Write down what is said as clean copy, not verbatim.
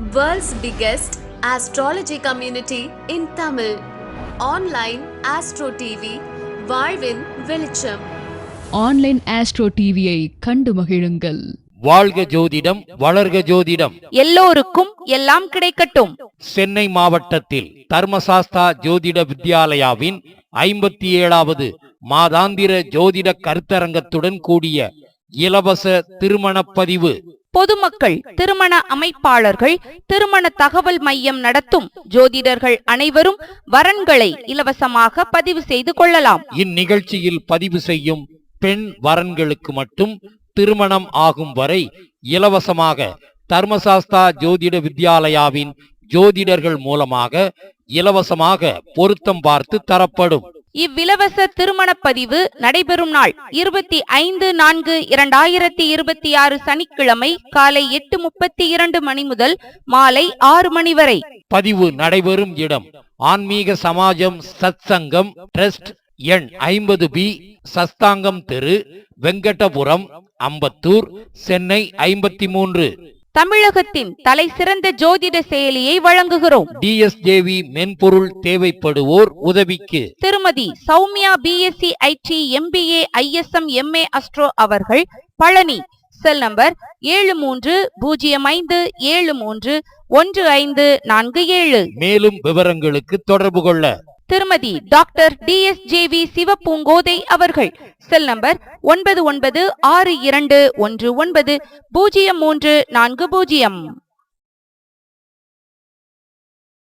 World's biggest astrology community in Tamil. Online Astro TV, வாழ்வின் வெளிச்சம். Online astro டிவியை கண்டு மகிழுங்கள். வாழ்க ஜோதிடம், வளர்க ஜோதிடம், எல்லோருக்கும் எல்லாம் கிடைக்கட்டும். சென்னை மாவட்டத்தில் தர்மசாஸ்தா ஜோதிட வித்யாலயாவின் 57வது மாதாந்திர ஜோதிட கருத்தரங்கத்துடன் கூடிய இலவச திருமண பதிவு. பொதுமக்கள், திருமண அமைப்பாளர்கள், திருமண தகவல் மையம் நடத்தும் ஜோதிடர்கள் அனைவரும் வரன்களை இலவசமாக பதிவு செய்து கொள்ளலாம். இந்நிகழ்ச்சியில் பதிவு செய்யும் பெண் வரன்களுக்கு மட்டும் திருமணம் ஆகும் வரை இலவசமாக தர்மசாஸ்தா ஜோதிட வித்யாலயாவின் ஜோதிடர்கள் மூலமாக இலவசமாக பொருத்தம் பார்த்து தரப்படும். இவ்விலவச திருமண பதிவு நடைபெறும் நாள் 25/4/2026 சனிக்கிழமை காலை 8:32 மணி முதல் மாலை 6 மணி வரை. பதிவு நடைபெறும் இடம் ஆன்மீக சமாஜம் சத்சங்கம் ட்ரஸ்ட், எண் 50B, சஸ்தாங்கம் தெரு, வெங்கடபுரம், அம்பத்தூர், சென்னை 53. தமிழகத்தின் தலை சிறந்த ஜோதிட செயலியை வழங்குகிறோம். DSJV மென்பொருள் தேவைப்படுவோர் உதவிக்கு திருமதி Soumya BSc IT MBA ISM MA astro அவர்கள், பழனி. Cell number 7305731547. மேலும் விவரங்களுக்கு தொடர்பு கொள்ள திருமதி டாக்டர் DSJV சிவபூங்கோதை அவர்கள். Cell number 9962190340.